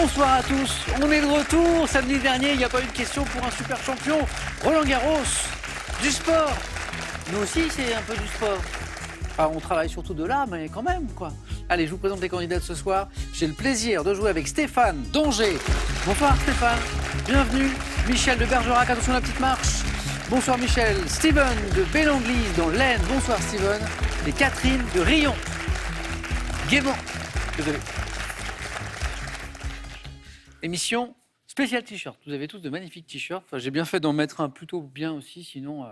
Bonsoir à tous, on est de retour. Samedi dernier, il n'y a pas eu de question pour un super champion. Roland Garros, du sport. Nous aussi, c'est un peu du sport. Enfin, on travaille surtout de là, mais quand même, quoi. Allez, je vous présente les candidats de ce soir. J'ai le plaisir de jouer avec Stéphane Donget. Bonsoir Stéphane, bienvenue. Michel de Bergerac, attention la petite marche. Bonsoir Michel. Steven de Bellenglise dans l'Aisne. Bonsoir Steven. Et Catherine de Rion. Gaiement. Désolé. Émission spéciale t-shirt. Vous avez tous de magnifiques t-shirts. Enfin, j'ai bien fait d'en mettre un plutôt bien aussi, sinon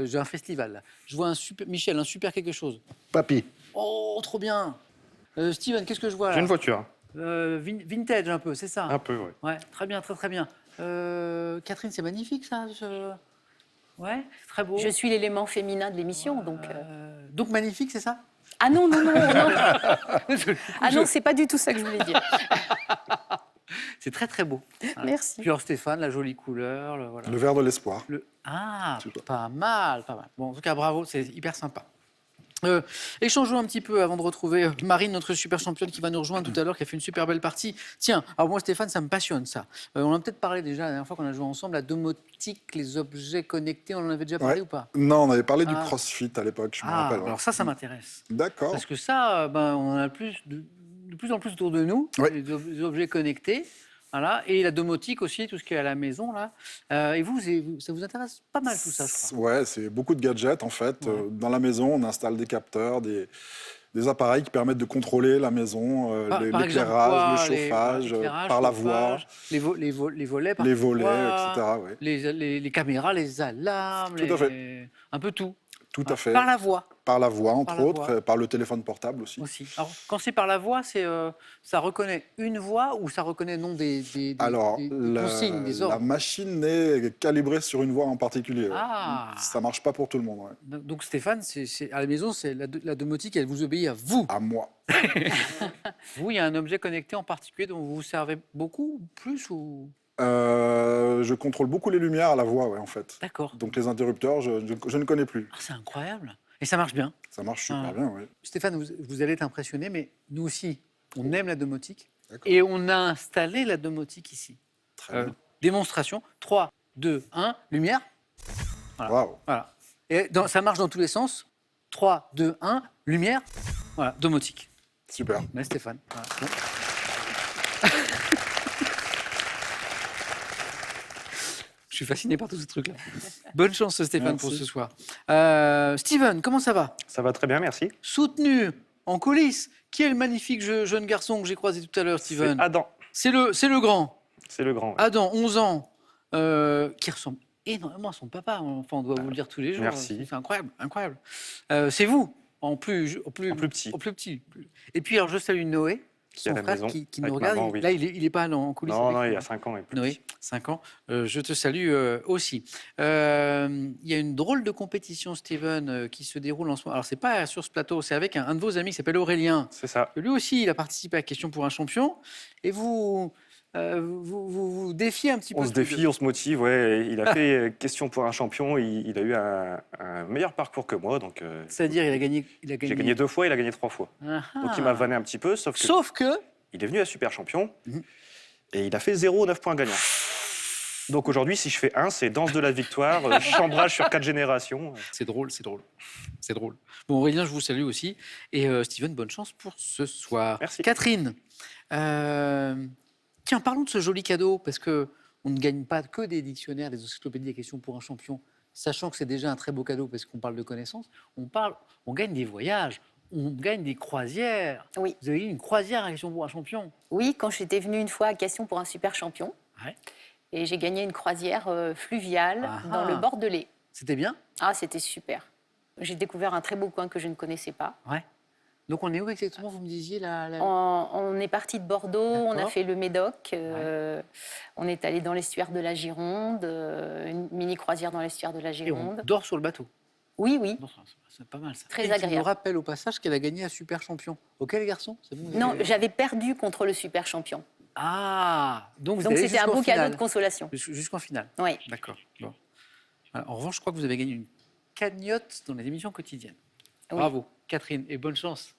j'ai un festival. Là. Je vois un super Michel, un super quelque chose. Papy. Oh, trop bien. Steven, qu'est-ce que je vois là? J'ai une voiture. Vintage un peu, c'est ça? Un peu, oui. Ouais, très bien, très très bien. Catherine, c'est magnifique ça. Ouais, c'est très beau. Je suis l'élément féminin de l'émission, donc... Donc magnifique, c'est ça? Ah non, non, non, non. Ah non, c'est pas du tout ça que je voulais dire. C'est très très beau. Merci. Puis alors Stéphane, la jolie couleur. Voilà. Le verre de l'espoir. Ah, pas mal, pas mal. Bon, en tout cas, bravo, c'est hyper sympa. Échangeons un petit peu avant de retrouver Marine, notre super championne qui va nous rejoindre tout à l'heure, qui a fait une super belle partie. Tiens, alors moi Stéphane, ça me passionne ça. On en a peut-être parlé déjà la dernière fois qu'on a joué ensemble, la domotique, les objets connectés, on en avait déjà parlé ou pas? Non, on avait parlé du CrossFit à l'époque, je me rappelle. Ouais. Alors ça m'intéresse. D'accord. Parce que ça, on en a de plus en plus autour de nous, les objets connectés. Voilà. Et la domotique aussi, tout ce qui est à la maison. Là. Et vous, ça vous intéresse pas mal tout ça, je crois. Ouais, c'est beaucoup de gadgets en fait. Ouais. Dans la maison, on installe des capteurs, des appareils qui permettent de controler la maison, l'éclairage, le chauffage, par la voix. Les volets, par les volets, voix, etc. Ouais. Les caméras, les alarmes, tout à fait. Un peu tout. Tout à fait. Par la voix. Par la voix, entre autres, par le téléphone portable aussi. Alors, quand c'est par la voix, ça reconnaît une voix ou ça reconnaît des consignes, des ordres? La machine est calibrée sur une voix en particulier. Ouais. Ah. Ça ne marche pas pour tout le monde. Ouais. Donc Stéphane, à la maison, la domotique, elle vous obéit à vous. À moi. Vous, il y a un objet connecté en particulier dont vous vous servez beaucoup, plus ou... Je contrôle beaucoup les lumières à la voix, ouais, en fait. D'accord. Donc les interrupteurs, je ne connais plus. Ah, c'est incroyable. Et ça marche bien. Ça marche super bien, oui. Stéphane, vous allez être impressionné, mais nous aussi, on aime la domotique. Et on a installé la domotique ici. Très bien. Démonstration. 3, 2, 1, lumière. Voilà. Waouh. Voilà. Et ça marche dans tous les sens. 3, 2, 1, lumière. Voilà, domotique. Super. Mais Stéphane. Voilà. Bon. Je suis fasciné par tous ces trucs-là. Bonne chance, Stéphane, pour ce soir. Steven, comment ça va? Ça va très bien, merci. Soutenu en coulisses. Qui est le magnifique jeune garçon que j'ai croisé tout à l'heure, Steven? C'est Adam. C'est le grand. C'est le grand. Ouais. Adam, 11 ans, qui ressemble énormément à son papa. Enfin, on doit vous le dire tous les jours. Merci. C'est incroyable, incroyable. C'est vous, en plus petit. Et puis, alors, je salue Noé, son frère qui nous regarde. Maman, oui. Là, il n'est pas en coulisses. Non, il y a 5 ans. Noé, 5 ans. Je te salue aussi. Il y a une drôle de compétition, Steven, qui se déroule en ce moment. Alors, c'est pas sur ce plateau, c'est avec un de vos amis qui s'appelle Aurélien. C'est ça. Lui aussi, il a participé à Question pour un champion. Et vous défiez un petit peu. On se défie, on se motive. Ouais. Il a fait Question pour un champion. Il a eu un meilleur parcours que moi. C'est-à-dire, il a gagné. J'ai gagné 2 fois, il a gagné 3 fois. Donc il m'a vanné un petit peu. Sauf que il est venu à super champion et il a fait 0,9 points gagnants. Donc aujourd'hui, si je fais 1, c'est danse de la victoire, chambrage sur 4 générations. C'est drôle. Bon, Aurélien, je vous salue aussi. Et Steven, bonne chance pour ce soir. Merci. Catherine, tiens, parlons de ce joli cadeau, parce qu'on ne gagne pas que des dictionnaires, des encyclopédies des questions pour un champion, sachant que c'est déjà un très beau cadeau parce qu'on parle de connaissances. On gagne des voyages, on gagne des croisières. Oui. Vous avez eu une croisière à Question pour un champion? Oui, quand j'étais venue une fois à Question pour un super champion. Ouais. Et j'ai gagné une croisière fluviale dans le Bordelais. C'était bien? Ah, c'était super. J'ai découvert un très beau coin que je ne connaissais pas. Ouais. Donc on est où exactement, vous me disiez On est parti de Bordeaux, on a fait le Médoc, on est allé dans l'estuaire de la Gironde, une mini-croisière dans l'estuaire de la Gironde. Et on dort sur le bateau? Oui, oui. C'est pas mal ça. Très agréable. Je me agréable. rappelle au passage qu'elle a gagné un super champion. Auquel garçon? C'est bon, Non, j'avais perdu contre le super champion. Ah, donc c'était un beau cadeau de consolation. Jusqu'en finale. Oui. D'accord. Bon. En revanche, je crois que vous avez gagné une cagnotte dans les émissions quotidiennes. Oui. Bravo, Catherine, et bonne chance.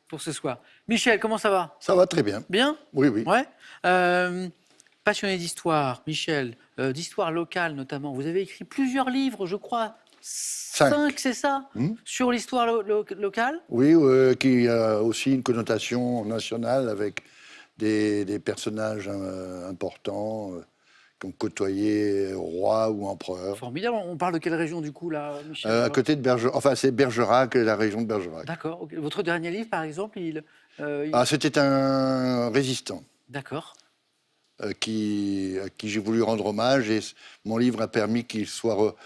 pour ce soir. Michel, comment ça va? Ça va très bien. Bien? Oui, oui. Ouais. Passionné d'histoire, Michel, d'histoire locale notamment. Vous avez écrit plusieurs livres, je crois. 5, c'est ça? Sur l'histoire locale? Oui, qui a aussi une connotation nationale avec des personnages importants qui ont côtoyé roi ou empereur. Formidable. On parle de quelle région du coup là, Michel? À côté de Bergerac, enfin c'est Bergerac, la région de Bergerac. D'accord. Okay. Votre dernier livre, par exemple, c'était un résistant. D'accord. À qui j'ai voulu rendre hommage, et mon livre a permis qu'il soit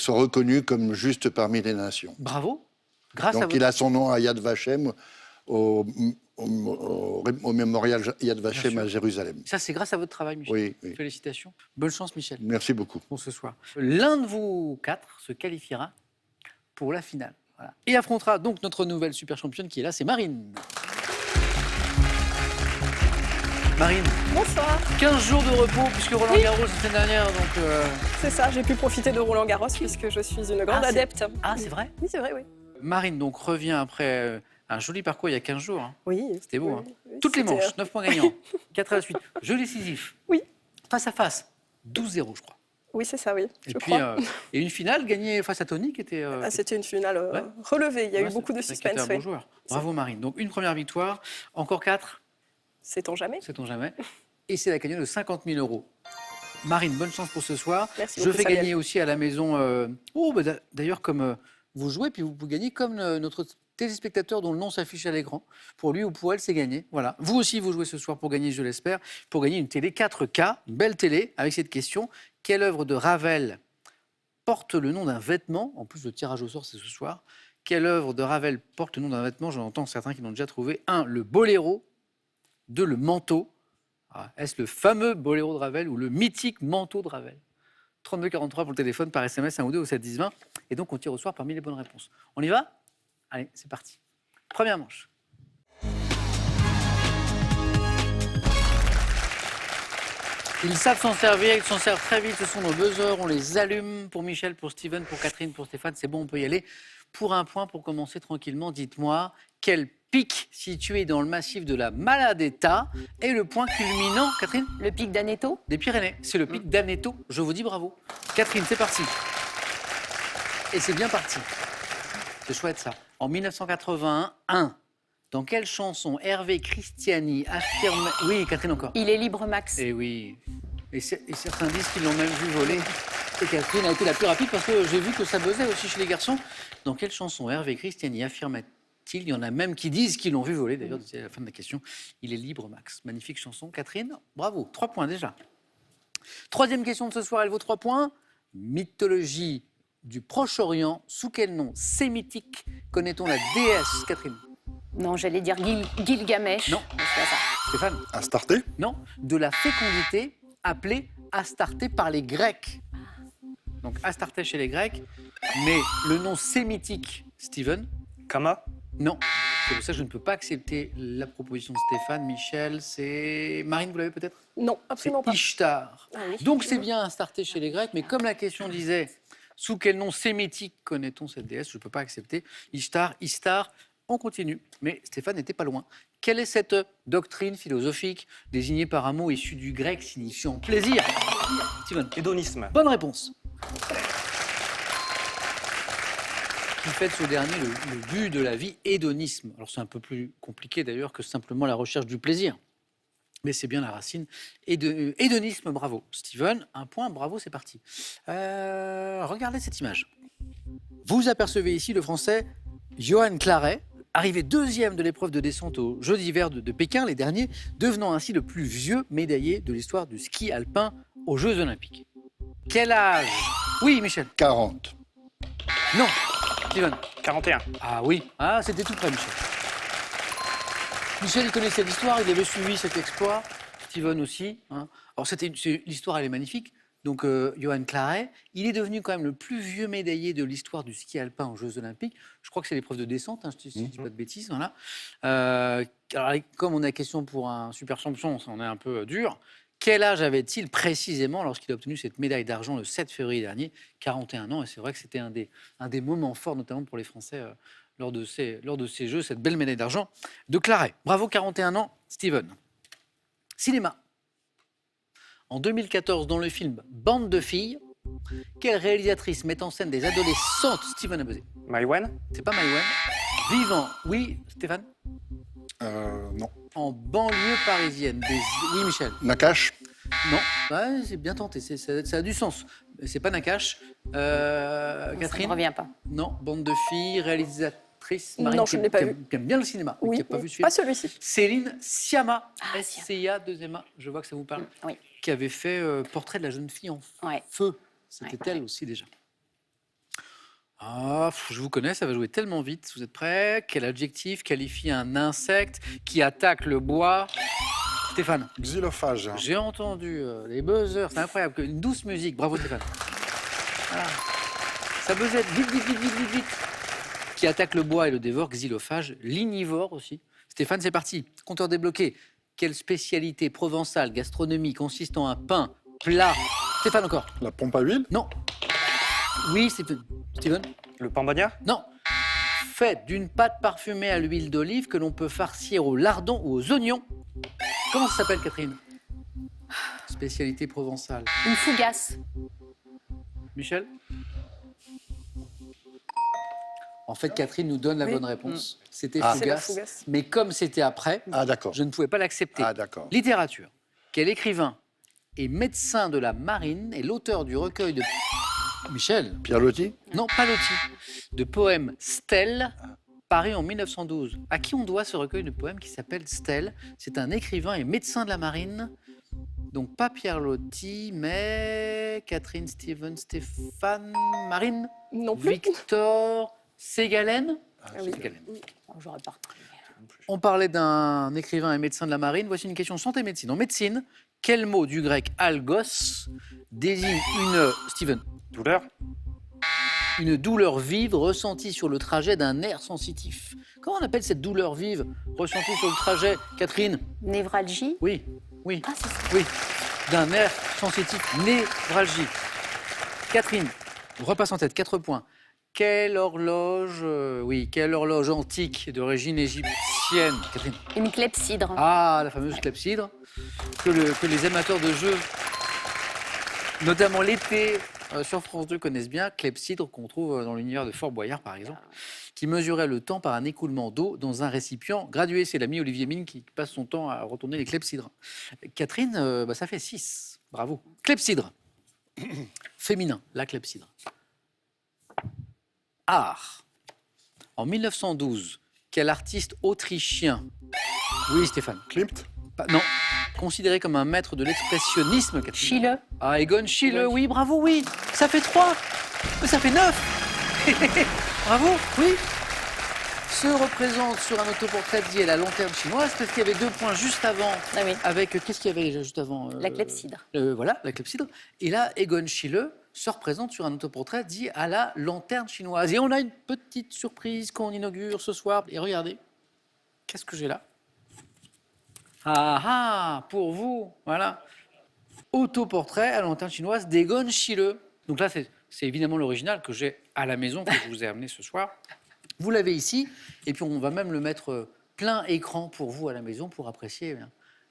reconnu comme juste parmi les nations. Bravo. Grâce Donc à votre... il a son nom à Yad Vashem, au mémorial Yad Vashem à Jérusalem. Ça, c'est grâce à votre travail, Michel. Oui, oui. Félicitations. Bonne chance, Michel. Merci beaucoup. Pour ce soir. L'un de vous 4 se qualifiera pour la finale. Voilà. Et affrontera donc notre nouvelle super championne qui est là, c'est Marine. Marine. Bonsoir. 15 jours de repos, puisque Roland Garros la semaine dernière, donc... C'est ça, j'ai pu profiter de Roland Garros, puisque je suis une grande adepte. Ah, c'est vrai? Oui, c'est vrai, oui. Marine donc revient après un joli parcours il y a 15 jours. Hein. Oui. C'était beau. Oui, hein. oui, Toutes les manches, 9 points gagnants. 4 à la suite. Jeu décisif. Oui. Face à face, 12-0, je crois. Oui, c'est ça, oui. Et puis, et une finale gagnée face à Tony qui était... c'était une finale relevée, il y a eu beaucoup de suspense. Un bon joueur. Bravo Marine. Donc une première victoire, encore 4. Sait-on jamais? Sait-on jamais. Et c'est la gagnante de 50 000 €. Marine, bonne chance pour ce soir. Merci Je beaucoup, fais Samuel. gagner aussi à la maison... d'ailleurs, comme vous jouez, puis vous pouvez gagner comme notre téléspectateur dont le nom s'affiche à l'écran. Pour lui ou pour elle, c'est gagné. Voilà. Vous aussi, vous jouez ce soir pour gagner, je l'espère, pour gagner une télé 4K, une belle télé, avec cette question. Quelle œuvre de Ravel porte le nom d'un vêtement? En plus, le tirage au sort, c'est ce soir. Quelle œuvre de Ravel porte le nom d'un vêtement? J'en entends certains qui l'ont déjà trouvé. 1, le boléro. 2, le manteau. Ah, est-ce le fameux boléro de Ravel ou le mythique manteau de Ravel? 32 43 pour le téléphone, par SMS, 1 ou 2 au 7 10 20. Et donc, on tire au soir parmi les bonnes réponses. On y va? Allez, c'est parti. Première manche. Ils savent s'en servir, ils s'en servent très vite. Ce sont nos buzzers, on les allume. Pour Michel, pour Steven, pour Catherine, pour Stéphane, c'est bon, on peut y aller. Pour un point, pour commencer tranquillement, dites-moi, quel pic situé dans le massif de la Maladetta est le point culminant, Catherine? Le pic d'Aneto? Des Pyrénées. C'est le pic d'Aneto. Je vous dis bravo. Catherine, c'est parti. Et c'est bien parti. C'est chouette ça. En 1981, dans quelle chanson Hervé Christiani affirme... Oui, Catherine encore. Il est libre, Max. Eh oui. Et certains disent qu'ils l'ont même vu voler. Et Catherine a été la plus rapide parce que j'ai vu que ça buzzait aussi chez les garçons. Dans quelle chanson Hervé Christiani affirme-t-il? Il y en a même qui disent qu'ils l'ont vu voler. D'ailleurs, c'est la fin de la question. Il est libre, Max. Magnifique chanson. Catherine, bravo. 3 points déjà. Troisième question de ce soir, elle vaut 3 points. Mythologie du Proche-Orient. Sous quel nom sémitique connaît-on la déesse, Catherine? Non, j'allais dire Gilgamesh. Non. C'est pas ça. Stéphane? Astarté? Non. De la fécondité appelée Astarté par les Grecs. Donc Astarté chez les Grecs. Mais le nom sémitique, Steven? Kama? Non. C'est pour ça que je ne peux pas accepter la proposition de Stéphane. Michel, c'est... Marine, vous l'avez peut-être? Non, absolument C'est pas. Ishtar. Ah oui. Donc c'est bien Astarté chez les Grecs, mais comme la question disait sous quel nom sémitique connaît-on cette déesse, je ne peux pas accepter. Ishtar, Istar, on continue. Mais Stéphane n'était pas loin. Quelle est cette doctrine philosophique désignée par un mot issu du grec signifiant plaisir? Steven. Hédonisme. Bonne réponse. Qui fait de ce dernier le but de la vie, hédonisme. Alors c'est un peu plus compliqué d'ailleurs que simplement la recherche du plaisir. Mais c'est bien la racine. Hédonisme, bravo. Steven, 1 point, bravo, c'est parti. Regardez cette image. Vous apercevez ici le Français Johan Claret, arrivé 2e de l'épreuve de descente aux Jeux d'hiver de Pékin, les derniers, devenant ainsi le plus vieux médaillé de l'histoire du ski alpin aux Jeux Olympiques. Quel âge? Oui, Michel. 40. Non. Steven. 41. Ah oui. Ah, c'était tout près, Michel. Michel, il connaissait l'histoire, il avait suivi cet exploit. Steven aussi. Hein. Alors, l'histoire, elle est magnifique. Donc, Johan Claret, il est devenu quand même le plus vieux médaillé de l'histoire du ski alpin aux Jeux Olympiques. Je crois que c'est l'épreuve de descente, hein, si je ne dis pas de bêtises. Voilà. Alors, comme on a question pour un super champion, ça en est un peu dur. Quel âge avait-il précisément lorsqu'il a obtenu cette médaille d'argent le 7 février dernier? 41 ans, et c'est vrai que c'était un des moments forts, notamment pour les Français, lors de ces Jeux, cette belle médaille d'argent de Claret. Bravo, 41 ans, Steven. Cinéma. En 2014, dans le film Bande de filles, quelle réalisatrice met en scène des adolescentes, Steven Abezé? Maïwenn? C'est pas Maïwenn. Vivant, oui, Stéphane? Non. En banlieue parisienne. Oui, Michel? Nakache? Non, ouais, c'est bien tenté, ça a du sens. C'est pas Nakache. Catherine? Ça ne revient pas. Non, Bande de filles, réalisatrice. Marine, Non, je ne l'ai pas vu. qui aime bien le cinéma, Oui, qui n'a pas vu ce film. pas celui-ci. Céline Sciamma, Ah, SCIA, 2e A, je vois que ça vous parle, Oui. qui avait fait Portrait de la jeune fille en Ouais. feu. C'était Ouais. elle aussi déjà. Ah, je vous connais, ça va jouer tellement vite. Vous êtes prêts? Quel adjectif qualifie un insecte qui attaque le bois? Stéphane? Xylophage. J'ai entendu les buzzers, c'est incroyable. Une douce musique, bravo Stéphane. Voilà. Ça buzzette, vite, vite, vite, vite, vite, vite. Qui attaque le bois et le dévore, xylophage, lignivore aussi. Stéphane, c'est parti. Compteur débloqué. Quelle spécialité provençale, gastronomie consistant en un pain plat? Stéphane encore? La pompe à huile. Non. Oui, Steven? Le pambagna? Non. Fait d'une pâte parfumée à l'huile d'olive que l'on peut farcir au lardon ou aux oignons. Comment ça s'appelle, Catherine? Spécialité provençale. Une fougasse. Michel? En fait, Catherine nous donne la Oui. bonne réponse. C'était Ah. C'est la Fougasse. fougasse. Mais comme c'était après, Ah, d'accord. je ne pouvais pas l'accepter. Ah, d'accord. Littérature. Quel écrivain et médecin de la marine est l'auteur du recueil de... Michel? Pierre Loti? Non, pas Loti. De poèmes Stèle, paru en 1912. À qui on doit ce recueil de poèmes qui s'appelle Stèle? C'est un écrivain et médecin de la marine. Donc pas Pierre Loti, mais Catherine, Steven, Stéphane, Marine, Non plus. Victor Ségalen. Ah oui. Ségalen. Oh, j'aurais pas retenu. On parlait d'un écrivain et médecin de la marine. Voici une question santé-médecine. En médecine, quel mot du grec algos désigne Steven, Douleur? une douleur vive ressentie sur le trajet d'un nerf sensitif? Comment on appelle cette douleur vive ressentie sur le trajet, Catherine? Névralgie. Oui, oui, Ah, c'est ça. oui. D'un nerf sensitif, névralgie. Catherine, on repasse en tête, 4 points. Quelle horloge antique d'origine égyptienne, Catherine? Une clepsydre. Ah, la fameuse clepsydre, que les amateurs de jeux, notamment l'été, sur France 2 connaissent bien. Clepsydre qu'on trouve dans l'univers de Fort Boyard, par exemple, qui mesurait le temps par un écoulement d'eau dans un récipient gradué. C'est l'ami Olivier Mine qui passe son temps à retourner les clepsydres. Catherine, ça fait 6. Bravo. Clepsydre. Féminin, la clepsydre. Art. En 1912, quel artiste autrichien? Oui, Stéphane. Klimt. Non. Considéré comme un maître de l'expressionnisme, Catherine. Schiele. Ah, Egon Schiele, oui, bravo, oui. Ça fait 3. Ça fait 9. Bravo, oui. Se représente sur un autoportrait dit à la lanterne chinoise, parce qu'il y avait 2 points juste avant. Ah oui. Avec, qu'est-ce qu'il y avait juste avant? La clepsydre. Voilà, la clepsydre. Et là, Egon Schiele se représente sur un autoportrait dit à la lanterne chinoise. Et on a une petite surprise qu'on inaugure ce soir. Et regardez, qu'est-ce que j'ai là? Ah ah, pour vous, voilà. Autoportrait à la lanterne chinoise d'Egon Schiele. Donc là, c'est évidemment l'original que j'ai à la maison, que je vous ai amené ce soir. Vous l'avez ici, et puis on va même le mettre plein écran pour vous à la maison pour apprécier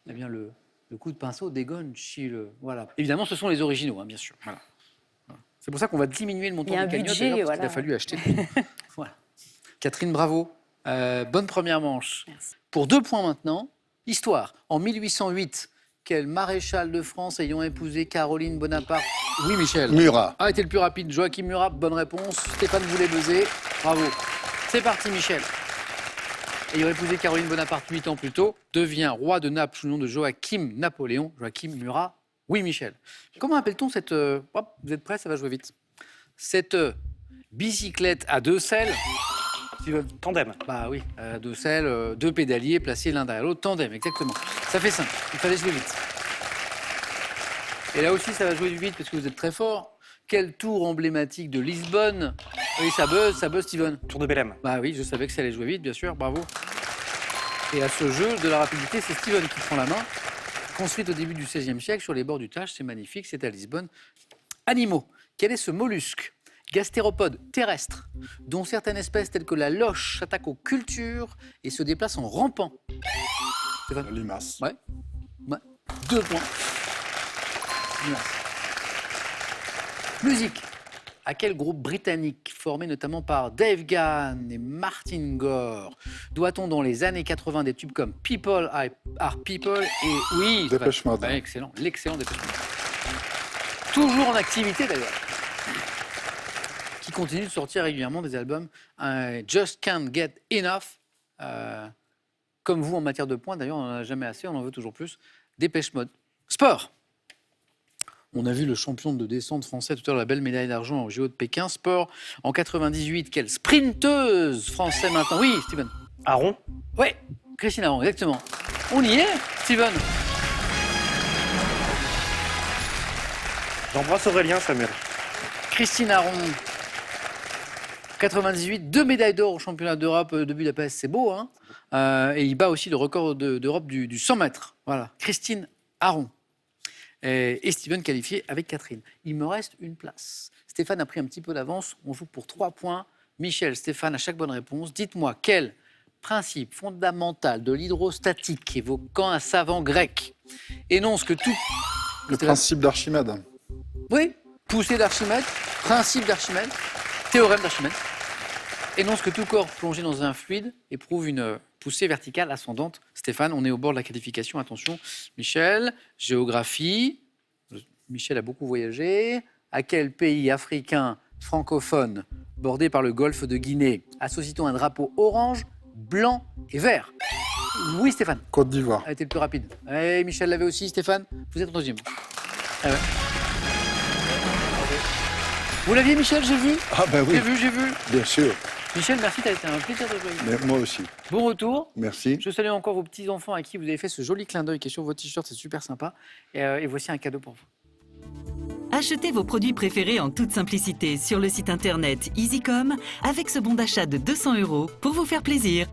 le coup de pinceau d'Egon Schiele. Voilà. Évidemment, ce sont les originaux, bien sûr. Voilà. C'est pour ça qu'on va diminuer le montant Il y a de un cagnotte, budget, d'ailleurs, parce voilà. qu'il a fallu acheter. Voilà. Catherine, bravo. Bonne première manche. Merci. Pour 2 points maintenant, histoire. En 1808, quel maréchal de France ayant épousé Caroline Bonaparte? Oui, Michel. Murat. Ah, était le plus rapide. Joachim Murat, bonne réponse. Stéphane voulait buzzer. Bravo. C'est parti, Michel. Ayant épousé Caroline Bonaparte 8 ans plus tôt, devient roi de Naples sous le nom de Joachim Napoléon. Joachim Murat. Oui, Michel. Comment appelle-t-on cette... Hop, vous êtes prêts? Ça va jouer vite. Cette bicyclette à 2 selles. Tandem. Bah oui, 2 selles, 2 pédaliers placés l'un derrière l'autre. Tandem, exactement. Ça fait 5. Il fallait jouer vite. Et là aussi, ça va jouer vite parce que vous êtes très fort. Quel tour emblématique de Lisbonne? Oui, ça buzz, Steven. Tour de Belém. Bah oui, je savais que ça allait jouer vite, bien sûr, bravo. Et à ce jeu de la rapidité, c'est Steven qui prend la main. Construite au début du XVIe siècle sur les bords du Tage, c'est magnifique, c'est à Lisbonne. Animaux. Quel est ce mollusque Gastéropodes terrestres, dont certaines espèces telles que la loche s'attaquent aux cultures et se déplacent en rampant. La limace. Ouais. 2 points. Limace. Musique. À quel groupe britannique, formé notamment par Dave Gahan et Martin Gore, doit-on dans les années 80 des tubes comme People Are People et oui, Dépêche Mode. Ouais, excellent, l'excellent Dépêche Mode. Toujours en activité d'ailleurs, qui continue de sortir régulièrement des albums. Just Can't Get Enough, comme vous en matière de points, d'ailleurs on n'en a jamais assez, on en veut toujours plus. Dépêche Mode. Sport. On a vu le champion de descente français tout à l'heure, la belle médaille d'argent au JO de Pékin. Sport, en 98, quelle sprinteuse française maintenant. Oui, Steven. Aron. Oui, Christine Aron, exactement. On y est, Steven. J'embrasse Aurélien, Samuel. Christine Aron, 98, 2 médailles d'or au championnat d'Europe de Budapest, c'est beau, hein. Et il bat aussi le record d'Europe du 100 mètres. Voilà, Christine Aron. Et Steven qualifié avec Catherine. Il me reste une place. Stéphane a pris un petit peu d'avance. On joue pour 3 points. Michel, Stéphane, à chaque bonne réponse, dites-moi quel principe fondamental de l'hydrostatique évoquant un savant grec énonce que tout... Le principe d'Archimède. Oui, poussée d'Archimède, principe d'Archimède, théorème d'Archimède, énonce que tout corps plongé dans un fluide éprouve une poussée verticale ascendante. Stéphane, on est au bord de la qualification. Attention, Michel, géographie. Michel a beaucoup voyagé. À quel pays africain francophone bordé par le golfe de Guinée associe-t-on un drapeau orange, blanc et vert? Oui, Stéphane. Côte d'Ivoire. A été le plus rapide. Et Michel l'avait aussi. Stéphane, vous êtes en deuxième. Ah ouais. Vous l'aviez, Michel, j'ai vu. Ah ben oui. J'ai vu. Bien sûr. Michel, merci, ça a été un plaisir de jouer avec vous. Mais moi aussi. Bon retour. Merci. Je salue encore vos petits-enfants à qui vous avez fait ce joli clin d'œil qui est sur votre t-shirt, c'est super sympa. Et voici un cadeau pour vous. Achetez vos produits préférés en toute simplicité sur le site internet EasyCom avec ce bon d'achat de 200 € pour vous faire plaisir.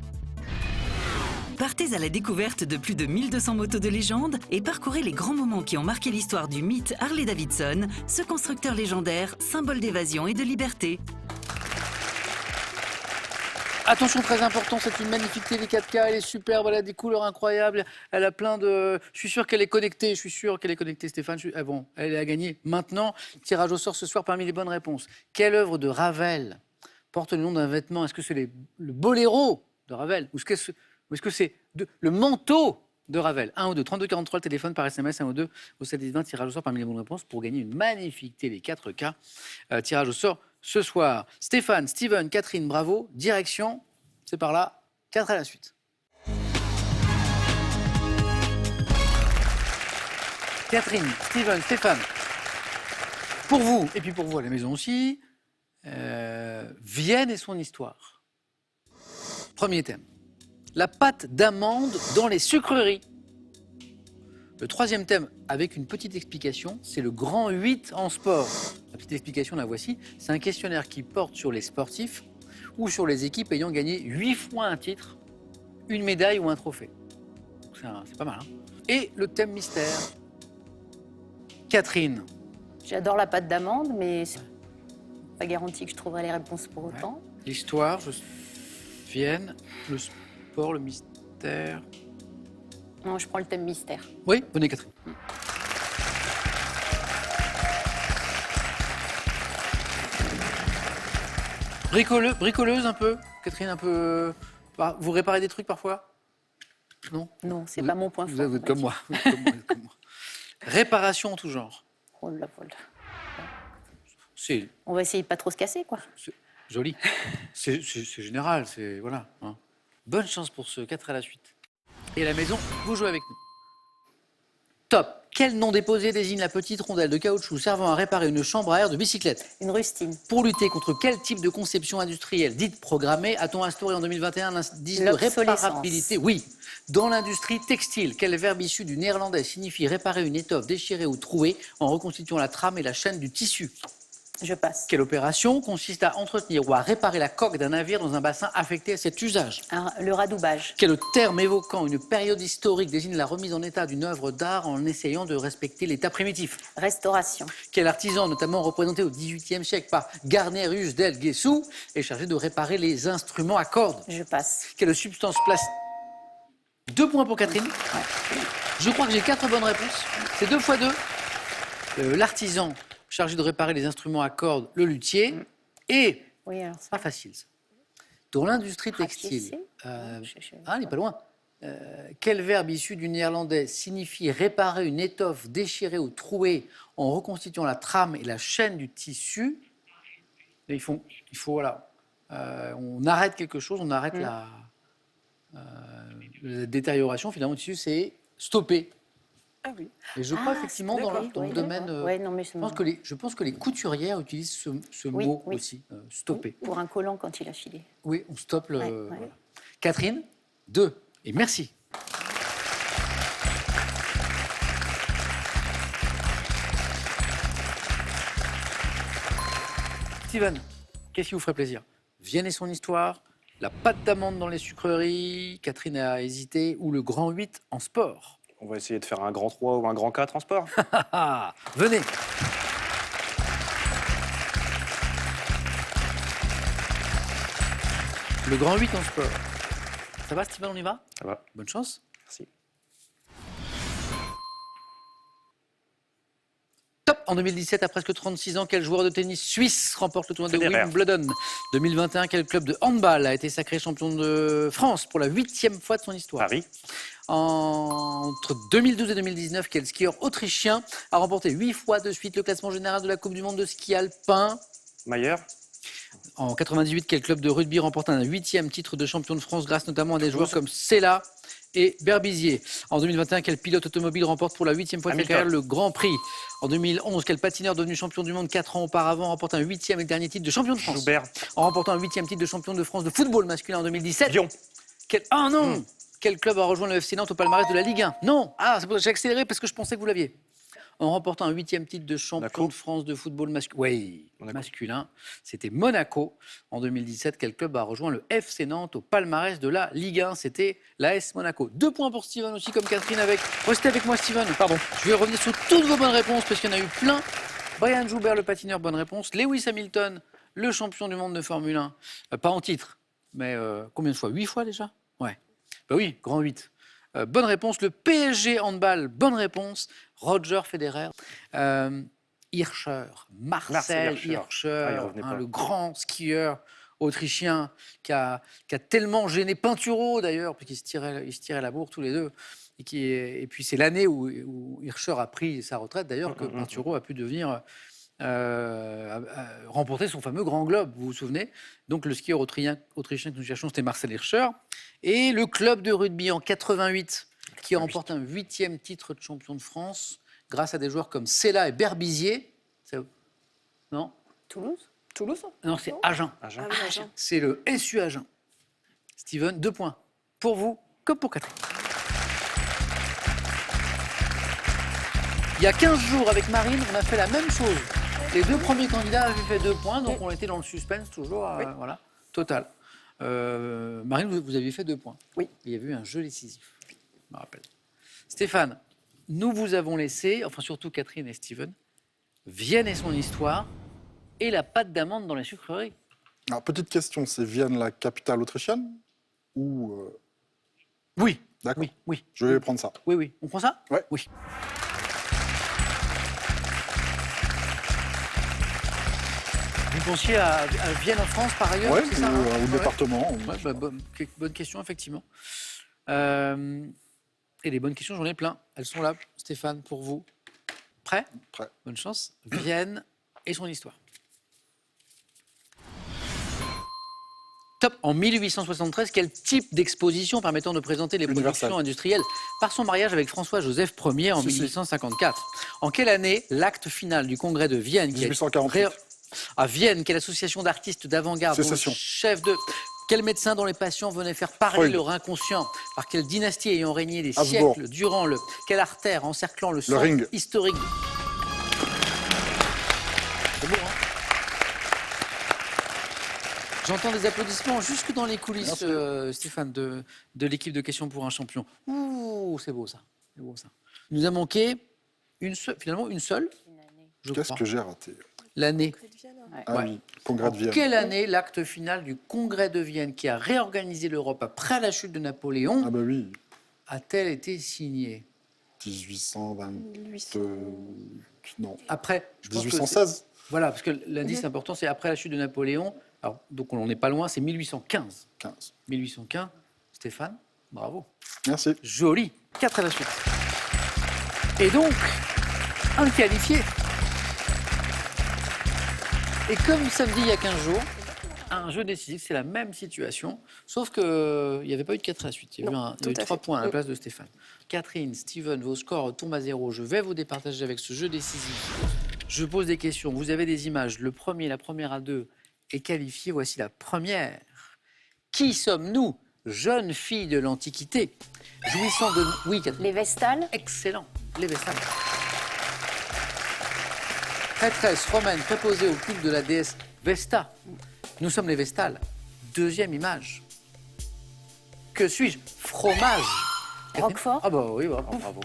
Partez à la découverte de plus de 1200 motos de légende et parcourez les grands moments qui ont marqué l'histoire du mythe Harley-Davidson, ce constructeur légendaire, symbole d'évasion et de liberté. Attention, très important, c'est une magnifique télé 4K, elle est superbe, elle a des couleurs incroyables, elle a plein de... Je suis sûr qu'elle est connectée, Stéphane. Bon, elle a gagné maintenant. Tirage au sort ce soir parmi les bonnes réponses. Quelle œuvre de Ravel porte le nom d'un vêtement? Est-ce que c'est le boléro de Ravel? Ou est-ce que c'est le manteau de Ravel? 1 ou 2, 32 43, le téléphone par SMS, 1 ou 2, au 7-10-20, tirage au sort parmi les bonnes réponses pour gagner une magnifique télé 4K. Tirage au sort ce soir. Stéphane, Steven, Catherine, bravo. Direction, c'est par là, 4 à la suite. Catherine, Steven, Stéphane, pour vous, et puis pour vous à la maison aussi, Vienne et son histoire. Premier thème. La pâte d'amande dans les sucreries. Le troisième thème, avec une petite explication, c'est le grand 8 en sport. La petite explication, la voici. C'est un questionnaire qui porte sur les sportifs ou sur les équipes ayant gagné 8 fois un titre, une médaille ou un trophée. C'est pas mal, hein. Et le thème mystère. Catherine. J'adore la pâte d'amande, mais c'est pas garanti que je trouverai les réponses pour autant. Ouais. L'histoire, Vienne, le sport, le mystère... Non, je prends le thème mystère. Oui, venez Catherine. Bricoleuse un peu, Catherine, un peu... Vous réparez des trucs parfois? Non? Non, c'est pas mon point fort. Vous êtes comme moi. Réparation en tout genre. Oh la folle. C'est On va essayer de pas trop se casser, quoi. joli. C'est général, c'est... Voilà. Hein. Bonne chance pour ce 4 à la suite. Et à la maison, vous jouez avec nous. Top. Quel nom déposé désigne la petite rondelle de caoutchouc servant à réparer une chambre à air de bicyclette? Une rustine. Pour lutter contre quel type de conception industrielle dite programmée a-t-on instauré en 2021 l'indice de réparabilité? Oui. Dans l'industrie textile, quel verbe issu du néerlandais signifie réparer une étoffe déchirée ou trouée en reconstituant la trame et la chaîne du tissu? Je passe. Quelle opération consiste à entretenir ou à réparer la coque d'un navire dans un bassin affecté à cet usage? Le radoubage. Quel terme évoquant une période historique désigne la remise en état d'une œuvre d'art en essayant de respecter l'état primitif? Restauration. Quel artisan, notamment représenté au XVIIIe siècle par Garnerius del Guessou, est chargé de réparer les instruments à cordes? Je passe. Quelle substance plastique? 2 points pour Catherine. Je crois que j'ai 4 bonnes réponses. C'est 2 fois 2. L'artisan chargé de réparer les instruments à cordes, le luthier. Et, Oui, alors ça. pas facile ça, dans l'industrie textile, Rapiécer. il n'est pas loin. Quel verbe issu du néerlandais signifie réparer une étoffe déchirée ou trouée en reconstituant la trame et la chaîne du tissu? Et il faut voilà, on arrête quelque chose, on arrête la détérioration. Finalement, le tissu, c'est stopper. Ah oui. Et je crois effectivement dans le domaine. Je pense que les couturières utilisent ce mot aussi, stopper. Pour un collant quand il a filé. Oui, on stoppe le. Ouais. Voilà. Catherine, 2. Et merci. Steven, qu'est-ce qui vous ferait plaisir? Vienne et son histoire, la pâte d'amande dans les sucreries, Catherine a hésité, ou le grand 8 en sport? On va essayer de faire un grand 3 ou un grand 4 en sport. Venez. Le grand 8 en sport. Ça va, Steven, on y va? Ça va. Bonne chance. Merci. Top. En 2017, à presque 36 ans, quel joueur de tennis suisse remporte le tournoi de Federer. Wimbledon? 2021, quel club de handball a été sacré champion de France pour la 8e fois de son histoire? Paris. Entre 2012 et 2019, quel skieur autrichien a remporté 8 fois de suite le classement général de la Coupe du monde de ski alpin? Mayer. En 98, quel club de rugby remporte un 8e titre de champion de France grâce notamment à des joueurs comme Sella et Berbizier? En 2021, quel pilote automobile remporte pour la 8e fois de sa carrière le Grand Prix? En 2011, quel patineur devenu champion du monde 4 ans auparavant remporte un 8e et dernier titre de champion de France? Joubert. En remportant un 8e titre de champion de France de football masculin en 2017. Lyon. Ah non Quel club a rejoint le FC Nantes au palmarès de la Ligue 1? Non. C'est pour ça que j'ai accéléré parce que je pensais que vous l'aviez. En remportant un 8e titre de champion de France de football masculin, c'était Monaco. En 2017, quel club a rejoint le FC Nantes au palmarès de la Ligue 1? C'était l'AS Monaco. 2 points pour Steven aussi, comme Catherine avec... Restez avec moi, Steven. Pardon. Je vais revenir sur toutes vos bonnes réponses parce qu'il y en a eu plein. Brian Joubert, le patineur, bonne réponse. Lewis Hamilton, le champion du monde de Formule 1. Pas en titre, mais combien de fois? 8 fois déjà? Ouais. Bah oui, grand 8. Bonne réponse. Le PSG handball, bonne réponse. Roger Federer. Marcel Hirscher, le grand skieur autrichien qui a tellement gêné Pinturo d'ailleurs, puisqu'ils se tiraient la bourre tous les deux. Et puis c'est l'année où Hirscher a pris sa retraite d'ailleurs que Pinturo a pu devenir... remporter son fameux Grand Globe, vous vous souvenez? Donc le skieur autrichien que nous cherchons, c'était Marcel Hirscher. Et le club de rugby en 88, qui remporte un 8e titre de champion de France, grâce à des joueurs comme Sella et Berbizier. Non? Toulouse? Non, c'est Agen. Agen. C'est le SU Agen. Steven, 2 points. Pour vous, comme pour Catherine. Il y a 15 jours, avec Marine, on a fait la même chose. Les 2 premiers candidats avaient fait 2 points, donc on était dans le suspense toujours, voilà, total. Marine, vous aviez fait 2 points. Oui. Il y avait eu un jeu décisif, je me rappelle. Stéphane, nous vous avons laissé, enfin surtout Catherine et Steven, Vienne et son histoire et la pâte d'amande dans les sucreries. Alors, petite question, c'est Vienne la capitale autrichienne ou Oui. D'accord. Oui. Je vais prendre ça. Oui. On prend ça? Ouais. Oui. Vous pensiez à Vienne en France par ailleurs? Oui, c'est ça, au département. Bonne question, effectivement. Et les bonnes questions, j'en ai plein. Elles sont là, Stéphane, pour vous. Prêt? Prêt. Bonne chance. Vienne et son histoire. Top. En 1873, quel type d'exposition permettant de présenter les productions industrielles par son mariage avec François-Joseph Ier en 1854? En quelle année l'acte final du congrès de Vienne 1848. À Vienne, quelle association d'artistes d'avant-garde dont le chef de... Quel médecin dont les patients venaient faire parler leur inconscient? Par quelle dynastie ayant régné des siècles durant le... Quelle artère encerclant le centre historique? C'est beau, hein? J'entends des applaudissements jusque dans les coulisses, Stéphane, de l'équipe de questions pour un champion. Ouh, c'est beau ça. C'est beau ça. Il nous a manqué finalement une seule. Qu'est-ce que j'ai raté? L'année. Ah oui, Congrès de Vienne. Quelle année l'acte final du Congrès de Vienne, qui a réorganisé l'Europe après la chute de Napoléon, Ah bah oui, a-t-elle été signée? 1820... Non. Après, je pense que 1816. voilà, parce que l'indice important, c'est après la chute de Napoléon. Alors, donc on n'est pas loin, c'est 1815. 15. 1815. Stéphane, bravo. Merci. Joli. 4 à la suite. Et donc, un qualifié. Et comme samedi, il y a 15 jours, un jeu décisif, c'est la même situation, sauf qu'il n'y avait pas eu de 4 à la suite. Il y a eu 3 points à la place de Stéphane. Catherine, Steven, vos scores tombent à 0. Je vais vous départager avec ce jeu décisif. Je pose des questions. Vous avez des images. Le premier, la première à 2 est qualifié. Voici la première. Qui sommes-nous, jeunes filles de l'Antiquité, jouissant de... Oui, Catherine. Les Vestales. Excellent. Les Vestales. Prêtresse romaine préposée au culte de la déesse Vesta. Nous sommes les Vestales. Deuxième image. Que suis-je? Fromage. Roquefort. Ah bah oui, bravo. Bravo.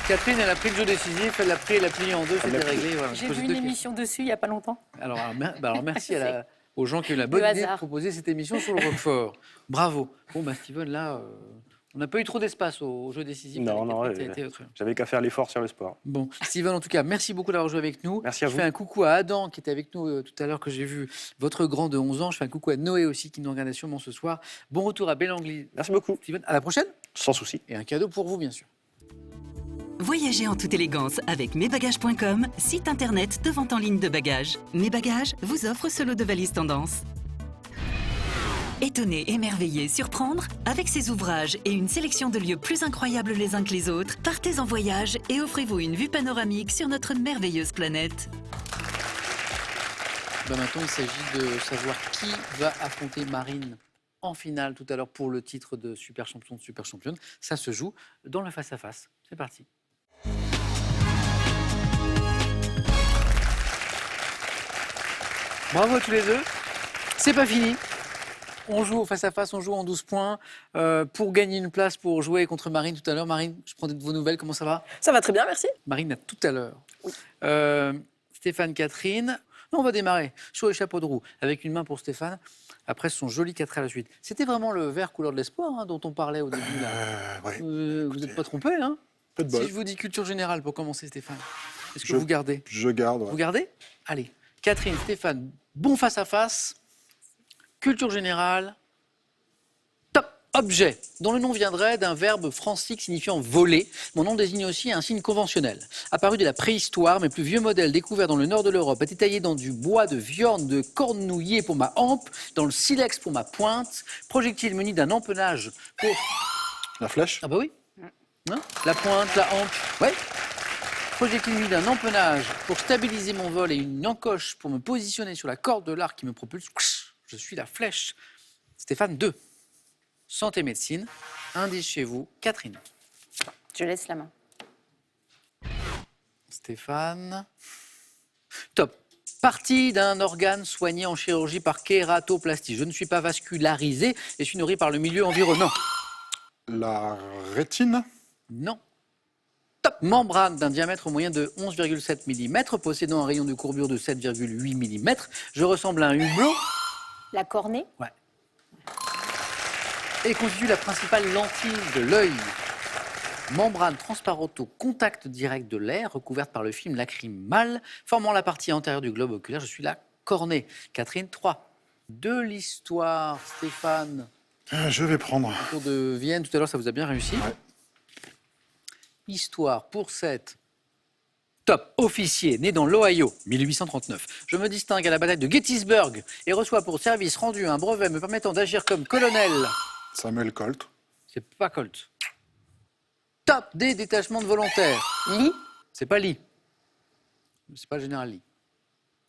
Catherine, elle a pris le jeu décisif, elle l'a pris, elle l'a plié en deux, c'était réglé. Voilà. J'ai vu une émission dessus il n'y a pas longtemps. Alors merci aux gens qui ont eu la bonne idée de proposer cette émission sur le Roquefort. Bravo. Bon, Steven, là, on n'a pas eu trop d'espace au jeu décisif. Non, j'avais qu'à faire l'effort sur le sport. Bon, Steven, en tout cas, merci beaucoup d'avoir joué avec nous. Merci à vous. Je fais un coucou à Adam, qui était avec nous tout à l'heure, que j'ai vu, votre grand de 11 ans. Je fais un coucou à Noé aussi, qui nous regarde sûrement ce soir. Bon retour à Bellanglis. Merci beaucoup. Steven, à la prochaine. Sans souci. Et un cadeau pour vous, bien sûr. Voyagez en toute élégance avec mesbagages.com, site internet de vente en ligne de bagages. Mes Bagages vous offre ce lot de valises tendance. Étonner, émerveiller, surprendre, avec ses ouvrages et une sélection de lieux plus incroyables les uns que les autres, partez en voyage et offrez-vous une vue panoramique sur notre merveilleuse planète. Maintenant, il s'agit de savoir qui va affronter Marine en finale tout à l'heure pour le titre de super champion de super championne. Ça se joue dans le face-à-face. C'est parti. Bravo à tous les deux. C'est pas fini. On joue au face-à-face, on joue en 12 points pour gagner une place pour jouer contre Marine tout à l'heure. Marine, je prends de vos nouvelles, comment ça va? Ça va très bien, merci. Marine, à tout à l'heure. Oui. Stéphane, Catherine. Non, on va démarrer sur les chapeaux de roue avec une main pour Stéphane. Après son joli 4 à la suite. C'était vraiment le vert couleur de l'espoir dont on parlait au début. Là. Ouais. Vous n'êtes pas trompé, hein? Peu de bol. Si je vous dis culture générale pour commencer, Stéphane, est-ce que vous gardez? Je garde. Ouais. Vous gardez? Allez. Catherine, Stéphane, bon face-à-face. Culture générale. Top. Objet, dont le nom viendrait d'un verbe francique signifiant voler. Mon nom désigne aussi un signe conventionnel. Apparu dès la préhistoire, mes plus vieux modèles découverts dans le nord de l'Europe étaient taillés dans du bois de viorne de cornouiller pour ma hampe, dans le silex pour ma pointe, projectile muni d'un empennage pour... La flèche? Ah bah oui. Hein, la pointe, la hampe, ouais. Projectile muni d'un empennage pour stabiliser mon vol et une encoche pour me positionner sur la corde de l'arc qui me propulse. Je suis la flèche. Stéphane, 2. Santé médecine. Indice chez vous. Catherine. Je laisse la main. Stéphane. Top. Partie d'un organe soigné en chirurgie par kératoplastie. Je ne suis pas vascularisé et je suis nourri par le milieu environnant. La rétine? Non. Top. Membrane d'un diamètre moyen de 11,7 mm, possédant un rayon de courbure de 7,8 mm. Je ressemble à un hublot. La cornée? Ouais. Et constitue la principale lentille de l'œil. Membrane transparente au contact direct de l'air, recouverte par le film lacrymal, formant la partie antérieure du globe oculaire. Je suis la cornée. Catherine, 3. De l'histoire, Stéphane. Je vais prendre. Le tour de Vienne, tout à l'heure, ça vous a bien réussi. Ouais. Histoire pour 7. Top. Officier, né dans l'Ohio, 1839. Je me distingue à la bataille de Gettysburg et reçois pour service rendu un brevet me permettant d'agir comme colonel. Samuel Colt. C'est pas Colt. Top des détachements de volontaires. Lee? C'est pas Lee. C'est pas le général Lee.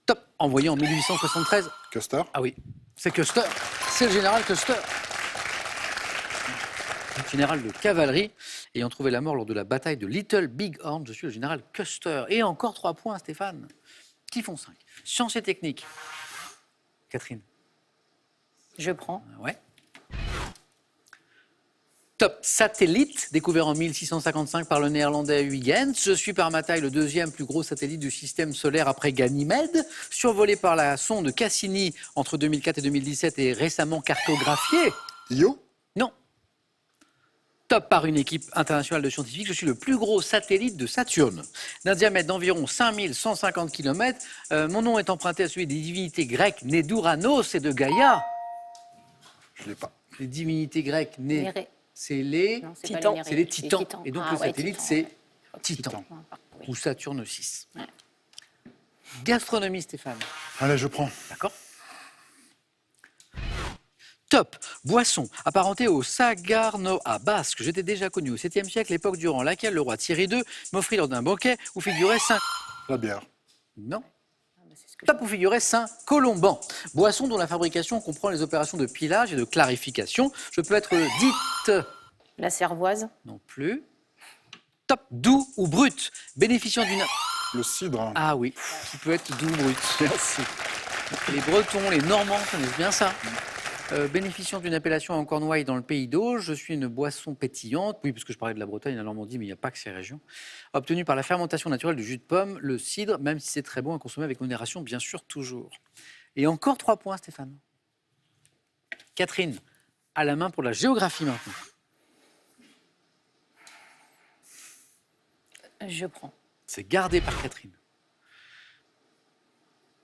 Top. Envoyé en 1873. Custer. Ah oui, c'est Custer. C'est le général Custer. Général de cavalerie, ayant trouvé la mort lors de la bataille de Little Big Horn. Je suis le général Custer. Et encore 3 points, Stéphane. qui font 5. Sciences et techniques. Catherine. Je prends. Ouais. Top satellite, découvert en 1655 par le néerlandais Huygens. Je suis par ma taille le deuxième plus gros satellite du système solaire après Ganymède, survolé par la sonde Cassini entre 2004 et 2017 et récemment cartographié. Io? Non. Top par une équipe internationale de scientifiques, je suis le plus gros satellite de Saturne. D'un diamètre d'environ 5150 km, mon nom est emprunté à celui des divinités grecques nées d'Ouranos et de Gaïa. Je ne l'ai pas. Les divinités grecques nées... Néré. C'est les Non, Titans. pas les C'est les Titans. Et donc Ah le ouais, satellite, Titan, c'est ouais. Titan. Oui. Ou Saturne 6. Ouais. Gastronomie, Stéphane. Allez, je prends. D'accord. Top. Boisson apparentée au Sagarnoa basque. J'étais déjà connu au 7e siècle, l'époque durant laquelle le roi Thierry II m'offrit lors d'un banquet où figurait Saint... La bière. Non. C'est ce que Top où figurait Saint-Colomban. Boisson dont la fabrication comprend les opérations de pilage et de clarification. Je peux être dite... La cervoise. Non plus. Top. Doux ou brut. Bénéficiant d'une... Le cidre. Ah oui, qui peut être doux brut. Merci. Les Bretons, les Normands connaissent bien ça. Bénéficiant d'une appellation en Cornouailles dans le Pays d'Auge, je suis une boisson pétillante. Oui, parce que je parlais de la Bretagne et de la Normandie, mais il n'y a pas que ces régions. Obtenue par la fermentation naturelle du jus de pomme, le cidre, même si c'est très bon à consommer avec modération, bien sûr, toujours. Et encore 3 points, Stéphane. Catherine, à la main pour la géographie maintenant. Je prends. C'est gardé par Catherine.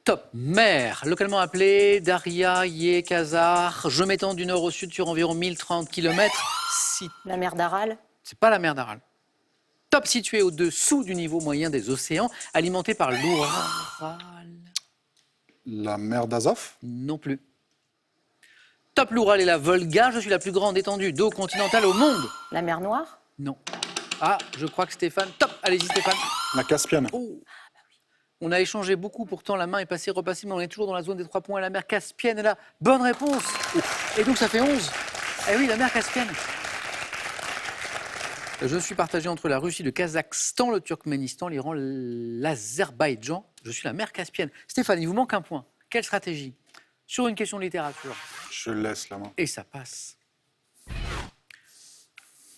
Top. Mer, localement appelée Daria Yekazar. Je m'étends du nord au sud sur environ 1030 km. La mer d'Aral. C'est pas la mer d'Aral. Top, située au-dessous du niveau moyen des océans, alimentée par l'Oural. La mer d'Azov. Non plus. Top, l'Oural et la Volga. Je suis la plus grande étendue d'eau continentale au monde. La mer Noire. Non. Ah, je crois que Stéphane... Top, allez-y Stéphane. La Caspienne. Oh. On a échangé beaucoup, pourtant la main est passée, repassée, mais on est toujours dans la zone des 3 points. La mer Caspienne est là. Bonne réponse. Et donc ça fait 11. Eh oui, la mer Caspienne. Je suis partagé entre la Russie, le Kazakhstan, le Turkménistan, l'Iran, l'Azerbaïdjan. Je suis la mer Caspienne. Stéphane, il vous manque un point. Quelle stratégie? Sur une question de littérature. Je laisse la main. Et ça passe.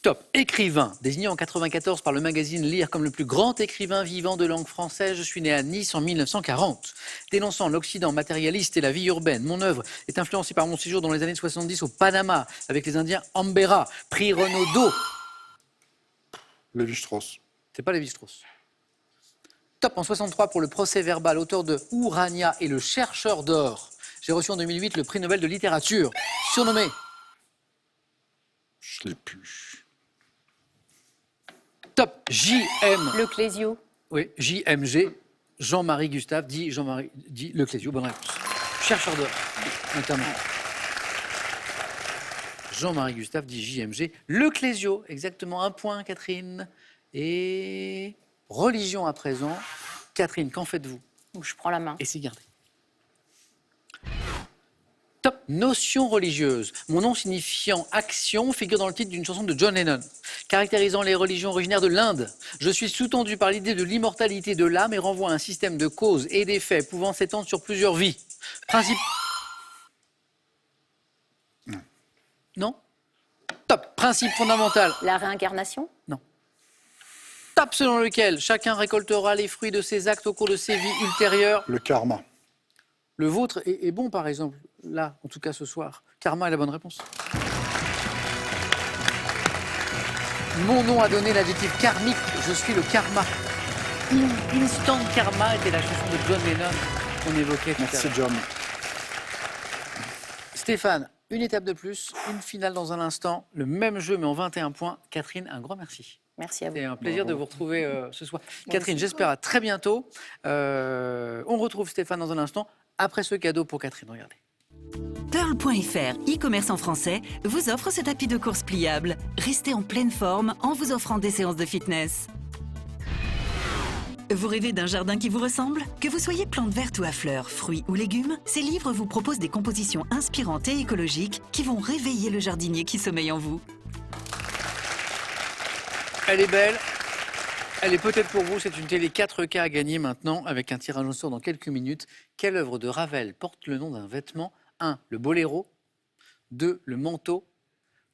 Top. Écrivain, désigné en 1994 par le magazine Lire comme le plus grand écrivain vivant de langue française, je suis né à Nice en 1940. Dénonçant l'Occident matérialiste et la vie urbaine, mon œuvre est influencée par mon séjour dans les années 70 au Panama avec les Indiens Ambera, prix Renaudot. Lévi-Strauss. C'est pas Lévi-Strauss. Top. En 63 pour le procès verbal, auteur de Urania et le chercheur d'or. J'ai reçu en 2008 le prix Nobel de littérature, surnommé... Je l'ai plus. Top. J.M. Le Clésio. Oui, J.M.G. Jean-Marie Gustave, dit Jean-Marie, dit Le Clésio, bonne réponse. Chercheur d'or, notamment. Jean-Marie Gustave, dit J.M.G. Le Clésio, exactement, 1 point, Catherine. Et religion à présent. Catherine, qu'en faites-vous? Je prends la main. Et c'est gardé. Top. Notion religieuse. Mon nom signifiant action figure dans le titre d'une chanson de John Lennon. Caractérisant les religions originaires de l'Inde. Je suis sous-tendu par l'idée de l'immortalité de l'âme et renvoie à un système de causes et d'effets pouvant s'étendre sur plusieurs vies. Principe... Non. Top. Principe fondamental. La réincarnation. Non. Top selon lequel chacun récoltera les fruits de ses actes au cours de ses vies ultérieures. Le karma. Le vôtre est bon, par exemple, là, en tout cas ce soir. Karma est la bonne réponse. Mon nom a donné l'adjectif karmique, je suis le karma. Instant Karma était la chanson de John Lennon qu'on évoquait tout à Merci l'heure. John. Stéphane, une étape de plus, une finale dans un instant, le même jeu mais en 21 points. Catherine, un grand merci. Merci à vous. C'est un plaisir de vous retrouver ce soir. Catherine, j'espère à très bientôt. On retrouve Stéphane dans un instant. Après ce cadeau pour Catherine, regardez. Pearl.fr, e-commerce en français, vous offre ce tapis de course pliable. Restez en pleine forme en vous offrant des séances de fitness. Vous rêvez d'un jardin qui vous ressemble? Que vous soyez plante verte ou à fleurs, fruits ou légumes, ces livres vous proposent des compositions inspirantes et écologiques qui vont réveiller le jardinier qui sommeille en vous. Elle est belle. Elle est peut-être pour vous, c'est une télé 4K à gagner maintenant avec un tirage au sort dans quelques minutes. Quelle œuvre de Ravel porte le nom d'un vêtement? 1. Le boléro. 2. Le manteau.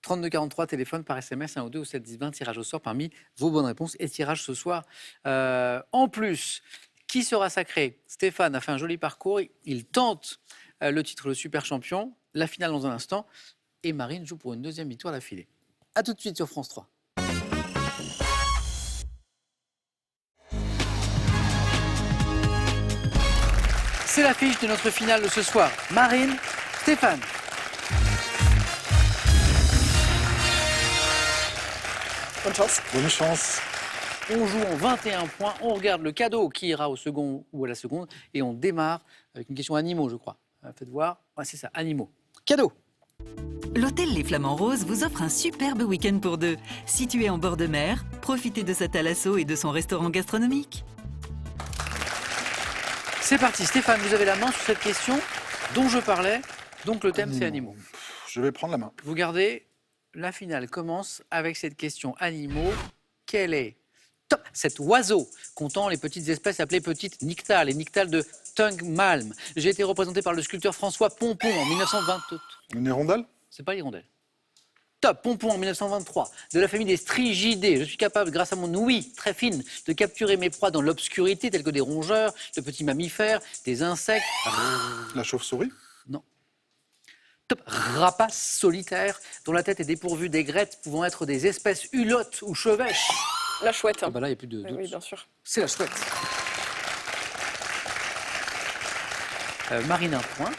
3243, téléphone par SMS, 1 ou 2 ou 7 10 20, tirage au sort parmi vos bonnes réponses et tirage ce soir. En plus, qui sera sacré? Stéphane a fait un joli parcours, il tente le titre de super champion, la finale dans un instant, et Marine joue pour une deuxième victoire d'affilée. A tout de suite sur France 3. C'est l'affiche de notre finale de ce soir. Marine, Stéphane. Bonne chance. Bonne chance. On joue en 21 points, on regarde le cadeau qui ira au second ou à la seconde et on démarre avec une question animaux, je crois. Faites voir. Ouais, c'est ça, animaux. Cadeau. L'hôtel Les Flamands Roses vous offre un superbe week-end pour deux. Situé en bord de mer, profitez de sa thalasso et de son restaurant gastronomique. C'est parti, Stéphane, vous avez la main sur cette question dont je parlais. Donc le thème, c'est animaux. Je vais prendre la main. Vous gardez, la finale commence avec cette question animaux. Quel est cet oiseau comptant les petites espèces appelées petites nyctales, les nyctales de Tungmalm? J'ai été représenté par le sculpteur François Pompon en 1923. Une hirondelle? C'est pas l'hirondelle. Pompon en 1923, de la famille des strigidés. Je suis capable, grâce à mon ouïe très fine, de capturer mes proies dans l'obscurité, telles que des rongeurs, de petits mammifères, des insectes. La chauve-souris? Non. Rapace solitaire, dont la tête est dépourvue d'aigrettes, pouvant être des espèces hulottes ou chevêches. La chouette. Ah bah là, il n'y a plus de doute. Oui, bien sûr. C'est la chouette. Marine, un point.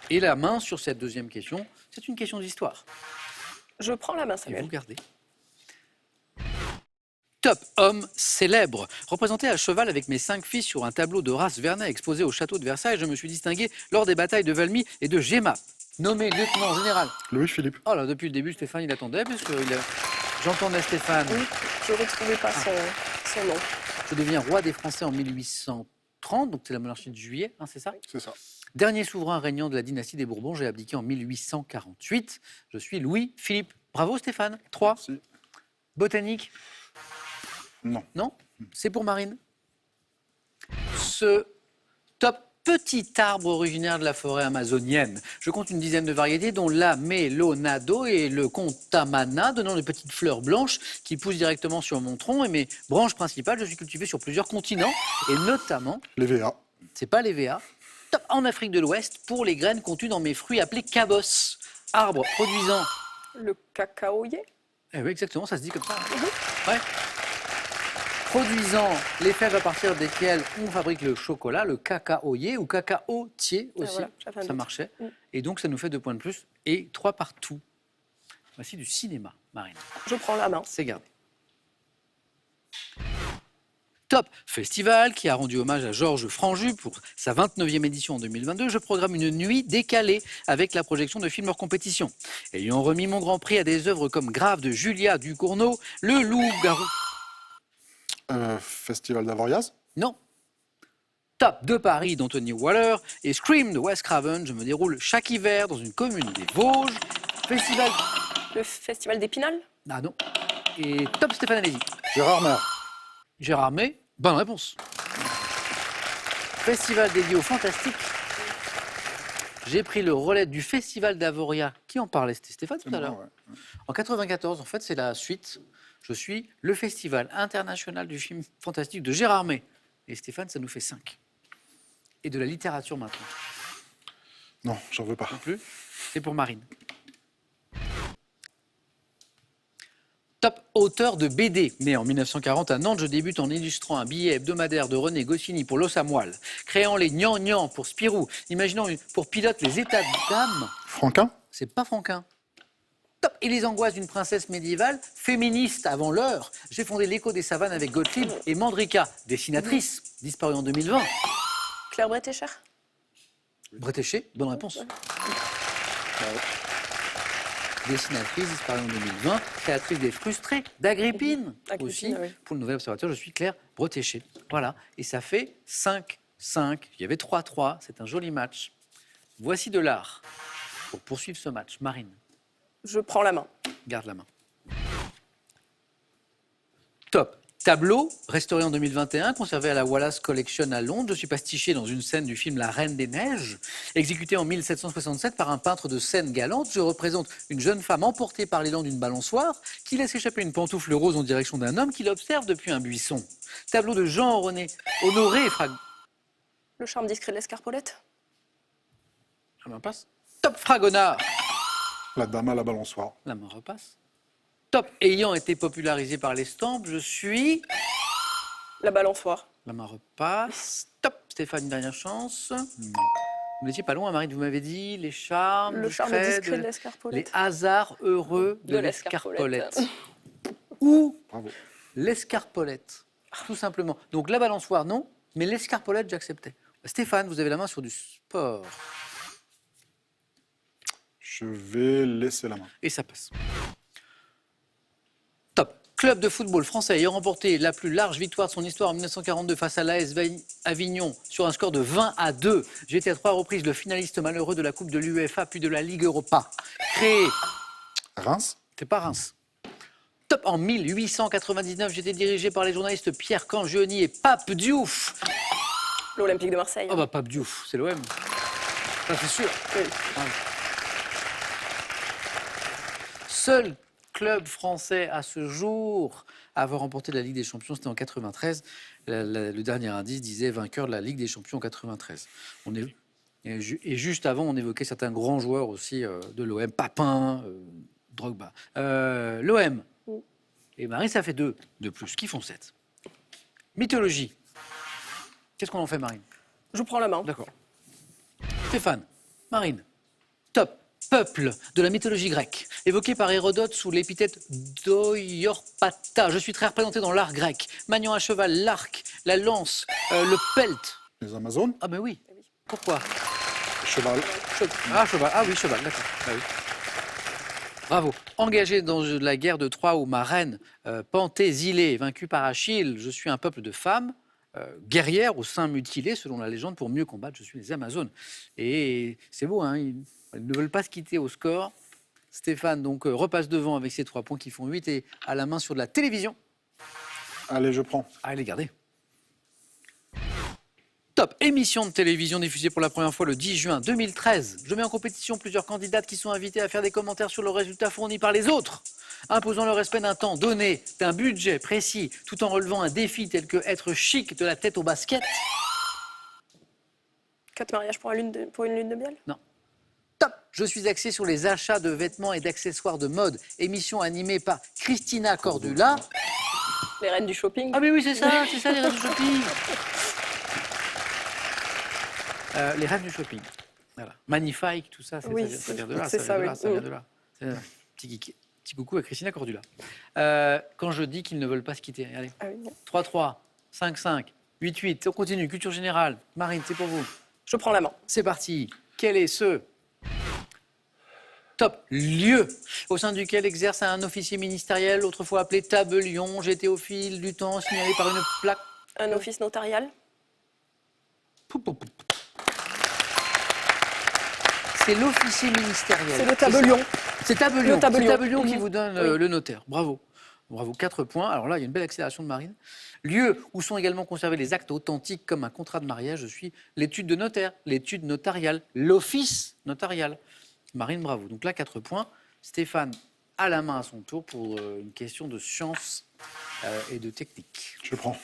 Et la main sur cette deuxième question, c'est une question d'histoire. Je prends la main, Et Samuel. vous regardez. Homme célèbre. Représenté à cheval avec mes 5 fils sur un tableau de Horace Vernet exposé au château de Versailles, je me suis distingué lors des batailles de Valmy et de Jemappes. Nommé lieutenant général. Louis-Philippe. Oh là, depuis le début, Stéphane, il attendait, puisque j'entendais Stéphane. Oui, je ne retrouvais pas son nom. Je deviens roi des Français en 1830, donc c'est la monarchie de Juillet, hein, c'est ça? C'est ça. Dernier souverain régnant de la dynastie des Bourbons, j'ai abdiqué en 1848. Je suis Louis-Philippe. Bravo Stéphane. 3. Merci. Botanique? Non. Non? C'est pour Marine. Ce petit arbre originaire de la forêt amazonienne. Je compte une dizaine de variétés, dont l'amélonado et le contamana, donnant de petites fleurs blanches qui poussent directement sur mon tronc. Et mes branches principales, je suis cultivé sur plusieurs continents, et notamment... Les VA. C'est pas les VA. En Afrique de l'Ouest, pour les graines contenues dans mes fruits appelés cabos. Arbre produisant... Le cacaoyer? Eh oui, exactement, ça se dit comme ça. Ouais. Produisant les fèves à partir desquelles on fabrique le chocolat, le cacaoyer ou cacaotier aussi. Voilà, ça marchait. Et donc, ça nous fait 2 points de plus et 3 partout. Voici du cinéma, Marine. Je prends la main. C'est gardé. Festival qui a rendu hommage à Georges Franju pour sa 29e édition en 2022. Je programme une nuit décalée avec la projection de films hors compétition. Ayant remis mon grand prix à des œuvres comme Grave de Julia Ducournau, Le Loup-garou. Festival d'Avoriaz? Non. De Paris d'Anthony Waller et Scream de Wes Craven. Je me déroule chaque hiver dans une commune des Vosges. Festival... Le festival d'Épinal? Ah non. Et Stéphane Alési. Gérard Mer. Gérard May, bonne réponse. Festival dédié au fantastique. J'ai pris le relais du Festival d'Avoria. Qui en parlait? C'était Stéphane tout à l'heure. Ouais. En 94, en fait, c'est la suite. Je suis le Festival international du film fantastique de Gérard May. Et Stéphane, ça nous fait 5. Et de la littérature maintenant. Non, j'en veux pas. Non plus. C'est pour Marine. Auteur de BD. Né en 1940 à Nantes, je débute en illustrant un billet hebdomadaire de René Goscinny pour l'os à moelle, créant les gnans pour Spirou, imaginant pour Pilote les états d'âme. Franquin? C'est pas Franquin. Et les angoisses d'une princesse médiévale, féministe avant l'heure. J'ai fondé l'Écho des savanes avec Gottlieb et Mandrika, dessinatrice, disparue en 2020. Claire Bretécher? Bretéché, bonne réponse. Dessinatrice, disparue en 2020, créatrice des Frustrés, d'Agrippine aussi. Oui. Pour le Nouvel Observateur, je suis Claire Bretéché. Voilà, et ça fait 5-5. Il y avait 3-3, c'est un joli match. Voici de l'art pour poursuivre ce match. Marine. Je prends la main. Garde la main. Tableau, restauré en 2021, conservé à la Wallace Collection à Londres. Je suis pastiché dans une scène du film La Reine des Neiges, exécuté en 1767 par un peintre de scène galante. Je représente une jeune femme emportée par l'élan d'une balançoire qui laisse échapper une pantoufle rose en direction d'un homme qui l'observe depuis un buisson. Tableau de Jean Honoré. Le charme discret de l'escarpolette. La main passe. Top Fragonard. La dame à la balançoire. La main repasse. Top ayant été popularisé par l'estampes, je suis... La balançoire. La main repasse. Top Stéphane, une dernière chance. Vous n'étiez pas loin, Marine, vous m'avez dit les charmes, le charme discret de l'escarpolette. Les hasards heureux de l'escarpolette. Ou l'escarpolette, tout simplement. Donc la balançoire, non, mais l'escarpolette, j'acceptais. Stéphane, vous avez la main sur du sport. Je vais laisser la main. Et ça passe. Top. Club de football français ayant remporté la plus large victoire de son histoire en 1942 face à l'AS Avignon sur un score de 20-2. J'ai été à 3 reprises le finaliste malheureux de la Coupe de l'UEFA puis de la Ligue Europa. Créé... Reims. C'est pas Reims. Top. En 1899, j'étais dirigé par les journalistes Pierre Cangioni et Pape Diouf. L'Olympique de Marseille. Oh bah Pape Diouf, c'est l'OM. Ça c'est sûr. Oui. Ah. Seul club français à ce jour à avoir remporté la Ligue des Champions, c'était en 93. Le dernier indice disait vainqueur de la Ligue des Champions en 93. Et juste avant, on évoquait certains grands joueurs aussi de l'OM, Papin, Drogba. L'OM. Et Marie, ça fait 2 de plus, qui font 7. Mythologie. Qu'est-ce qu'on en fait, Marine? Je prends la main. D'accord. Stéphane, Marine, top. Peuple de la mythologie grecque, évoqué par Hérodote sous l'épithète d'Oiorpata. Je suis très représenté dans l'art grec. Maniant à cheval, l'arc, la lance, le pelt. Les Amazones. Ah mais oui. Pourquoi? Cheval. Cheval. Ah oui, cheval, d'accord. Ah oui. Bravo. Engagé dans la guerre de Troie où ma reine Penthésile est vaincue par Achille, je suis un peuple de femmes guerrières au sein mutilé, selon la légende, pour mieux combattre. Je suis les Amazones. Et c'est beau, hein. Ils ne veulent pas se quitter au score. Stéphane donc repasse devant avec ses 3 points qui font 8 et à la main sur de la télévision. Allez, je prends. Allez, gardez. Top. Émission de télévision diffusée pour la première fois le 10 juin 2013. Je mets en compétition plusieurs candidates qui sont invitées à faire des commentaires sur le résultat fourni par les autres, imposant le respect d'un temps donné, d'un budget précis, tout en relevant un défi tel que être chic de la tête au basket. 4 mariages pour une lune de miel. Non. Top. Je suis axé sur les achats de vêtements et d'accessoires de mode. Émission animée par Christina Cordula. Les reines du shopping. Ah mais oui, c'est ça les reines du shopping. Les reines du shopping. Voilà. Magnifique, tout ça, oui, ça vient de là. C'est ça, oui. Ça vient de là. Petit coucou à Christina Cordula. Quand je dis qu'ils ne veulent pas se quitter, allez. Ah oui. 3-3, 5-5, 8-8, on continue. Culture générale. Marine, c'est pour vous. Je prends la main. C'est parti. Quel est ce top lieu au sein duquel exerce un officier ministériel, autrefois appelé tabellion, jeté au fil du temps, signalé par une plaque? Un office notarial. C'est l'officier ministériel. C'est le tabellion. C'est tabellion. Le tabellion. C'est tabellion qui vous donne Oui. le notaire. Bravo. Bravo, 4 points. Alors là, il y a une belle accélération de Marine. Lieu où sont également conservés les actes authentiques comme un contrat de mariage. Je suis l'étude de notaire, l'étude notariale, l'office notarial. Marine, bravo. Donc là, 4 points. Stéphane a la main à son tour pour une question de science et de technique. Je prends.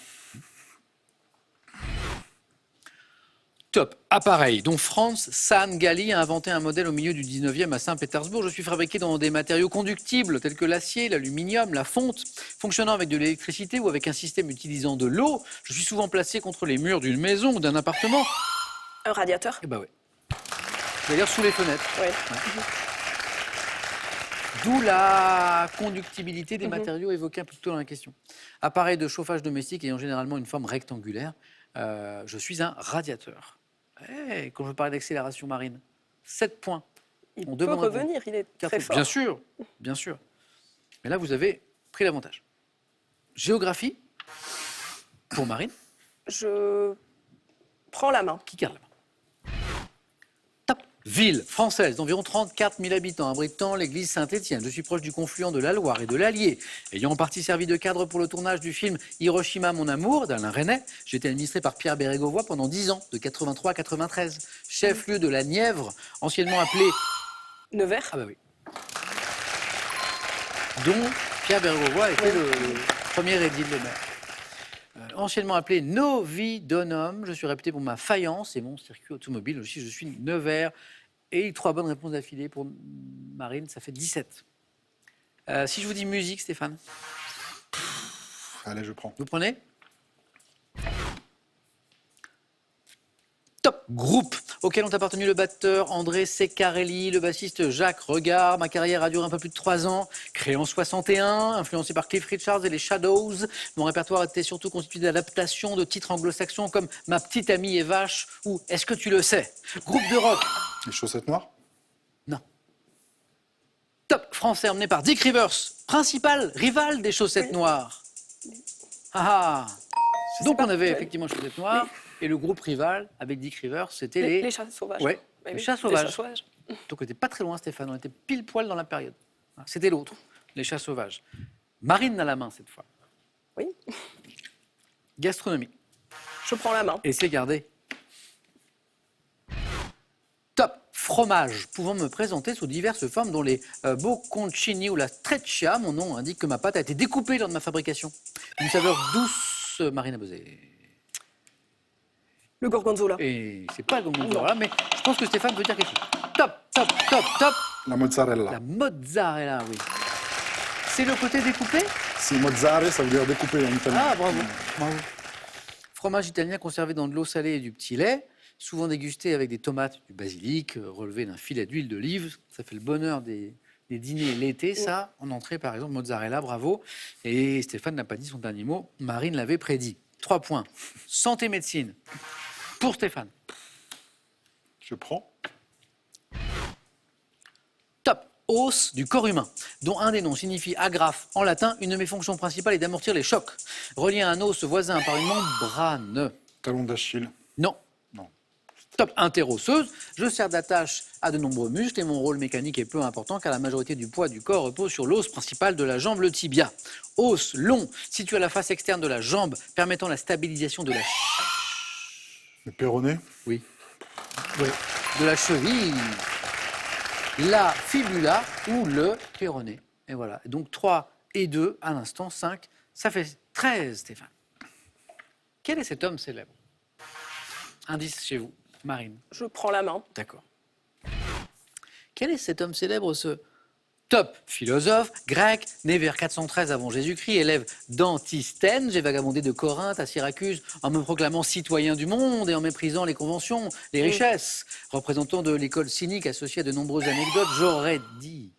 Top. Appareil dont Franz Sahn-Gali a inventé un modèle au milieu du 19e à Saint-Pétersbourg. Je suis fabriqué dans des matériaux conductibles tels que l'acier, l'aluminium, la fonte, fonctionnant avec de l'électricité ou avec un système utilisant de l'eau. Je suis souvent placé contre les murs d'une maison ou d'un appartement. Un radiateur. Eh ben ouais. D'ailleurs sous les fenêtres. Oui. Ouais. D'où la conductibilité des matériaux évoqués un peu plus tôt dans la question. Appareil de chauffage domestique ayant généralement une forme rectangulaire. Je suis un radiateur. Quand je parlais d'accélération marine, 7 points. Il peut revenir, il est très fort. Bien sûr, bien sûr. Mais là, vous avez pris l'avantage. Géographie, pour Marine. Je prends la main. Qui garde la main? Top. Ville française d'environ 34 000 habitants, abritant l'église Saint-Étienne. Je suis proche du confluent de la Loire et de l'Allier. Ayant en partie servi de cadre pour le tournage du film Hiroshima, mon amour, d'Alain Resnais, j'ai été administré par Pierre Bérégovoy pendant 10 ans, de 83 à 93. Chef-lieu de la Nièvre, anciennement appelé... Nevers. Ah bah oui. Dont Pierre Bérégovoy était le premier édile de maire. Anciennement appelé Novidonum, je suis réputé pour ma faïence et mon circuit automobile. Aussi, je suis Nevers. Et 3 bonnes réponses d'affilée pour Marine, ça fait 17. Si je vous dis musique, Stéphane? Allez, je prends. Vous prenez? Top groupe auquel ont appartenu le batteur André Ceccarelli, le bassiste Jacques Regard. Ma carrière a duré un peu plus de 3 ans. Créé en 61, influencé par Cliff Richards et les Shadows, mon répertoire était surtout constitué d'adaptations de titres anglo-saxons comme Ma petite amie est vache ou Est-ce que tu le sais? Groupe de rock. Les chaussettes noires? Non. Top français emmené par Dick Rivers, principal rival des chaussettes noires. Ah ah. Donc on avait effectivement chaussettes noires. Et le groupe rival, avec Dick Rivers, c'était Les chats sauvages. Ouais, Oui, les oui, chats les sauvages. chats sauvages. Donc on n'était pas très loin, Stéphane, on était pile poil dans la période. C'était l'autre, les chats sauvages. Marine à la main cette fois. Oui. Gastronomie. Je prends la main. Et c'est gardé. Top fromage, pouvant me présenter sous diverses formes, dont les bocconcini ou la treccia. Mon nom indique que ma pâte a été découpée lors de ma fabrication. Une saveur douce, Marine a buzzé. Le gorgonzola. Et c'est pas le gorgonzola, mais je pense que Stéphane veut dire quelque chose. Top, top, top, top. La mozzarella. La mozzarella, oui. C'est le côté découpé? Si mozzare, ça veut dire découper en italien. Ah, bravo, bravo. Fromage italien conservé dans de l'eau salée et du petit lait, souvent dégusté avec des tomates, du basilic, relevé d'un filet d'huile d'olive. Ça fait le bonheur des dîners l'été, ça. En entrée, par exemple, mozzarella, bravo. Et Stéphane n'a pas dit son dernier mot. Marine l'avait prédit. 3 points. Santé médecine. Pour Stéphane. Je prends. Top. Os du corps humain, dont un des noms signifie agrafe en latin. Une de mes fonctions principales est d'amortir les chocs. Relié à un os voisin par une membrane. Talon d'Achille. Non. Non. Top interosseuse, je sers d'attache à de nombreux muscles et mon rôle mécanique est peu important car la majorité du poids du corps repose sur l'os principal de la jambe, le tibia. Os long, situé à la face externe de la jambe, permettant la stabilisation de la... Le péroné. Oui. Oui. De la cheville, la fibula ou le péroné. Et voilà. Donc 3 et 2, à l'instant 5, ça fait 13, Stéphane. Quel est cet homme célèbre? Indice chez vous, Marine. Je prends la main. D'accord. Quel est cet homme célèbre, ce top philosophe grec, né vers 413 avant Jésus-Christ, élève d'Antisthène? J'ai vagabondé de Corinthe à Syracuse en me proclamant citoyen du monde et en méprisant les conventions, les richesses. Représentant de l'école cynique associée à de nombreuses anecdotes, j'aurais dit...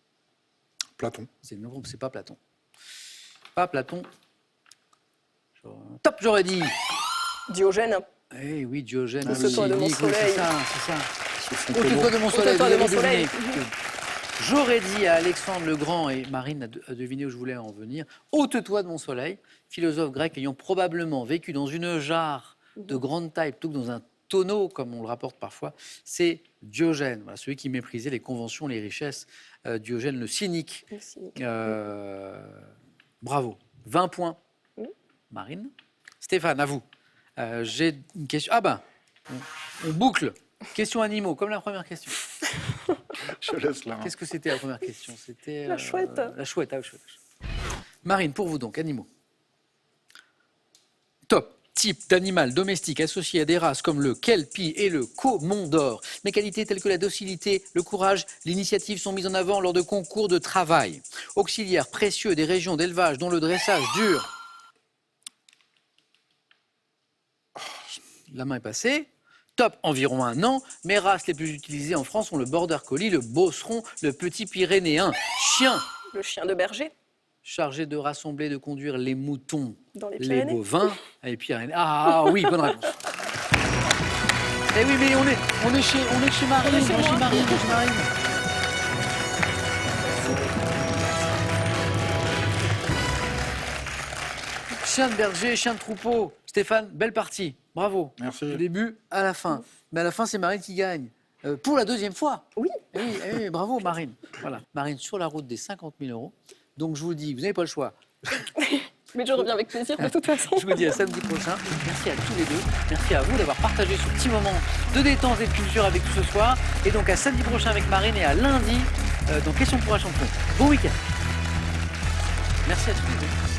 Platon. C'est pas Platon. Pas Platon. Top, j'aurais dit... Diogène. Eh oui, Diogène. Ôte-toi de mon cynique, oui, soleil. c'est ça. Sur son Ôte-toi de mon soleil. Ôte-toi de vous mon avez soleil. deviné. J'aurais dit à Alexandre le Grand, et Marine a deviné où je voulais en venir, ôte-toi de mon soleil, philosophe grec ayant probablement vécu dans une jarre de grande taille plutôt que dans un tonneau, comme on le rapporte parfois, c'est Diogène, voilà, celui qui méprisait les conventions, les richesses. Diogène le cynique. Le cynique. Bravo. 20 points. Marine. Stéphane, à vous. J'ai une question. Ah ben, on boucle. Question animaux, comme la première question. Je laisse la main. Qu'est-ce que c'était la première question? C'était La chouette. La chouette, ah, chouette. Marine, pour vous donc, animaux. Top. Type d'animal domestique associé à des races comme le kelpie et le komondor. Mes qualités telles que la docilité, le courage, l'initiative sont mises en avant lors de concours de travail. Auxiliaire précieux des régions d'élevage dont le dressage dure. La main est passée. Top, environ 1 an. Mes races les plus utilisées en France sont le border collie, le beauceron, le petit pyrénéen. Chien. Le chien de berger. Chargé de rassembler, de conduire les moutons, Dans les les Pyrénées. bovins et les Pyrénées. Ah oui, bonne réponse. Eh oui, mais on est chez Marine. On est chez on est chez moi. Marine, on est chez Marine. Chien de berger, chien de troupeau. Stéphane, belle partie. Bravo. Merci. Du début à la fin. Mais à la fin, c'est Marine qui gagne. pour la deuxième fois. Oui. Oui, bravo Marine. Voilà, Marine sur la route des 50 000 euros. Donc je vous dis, vous n'avez pas le choix. Mais je reviens avec plaisir de toute façon. Je vous dis à samedi prochain. Merci à tous les deux. Merci à vous d'avoir partagé ce petit moment de détente et de culture avec nous ce soir. Et donc à samedi prochain avec Marine et à lundi dans Question pour un champion. Bon week-end. Merci à tous les deux.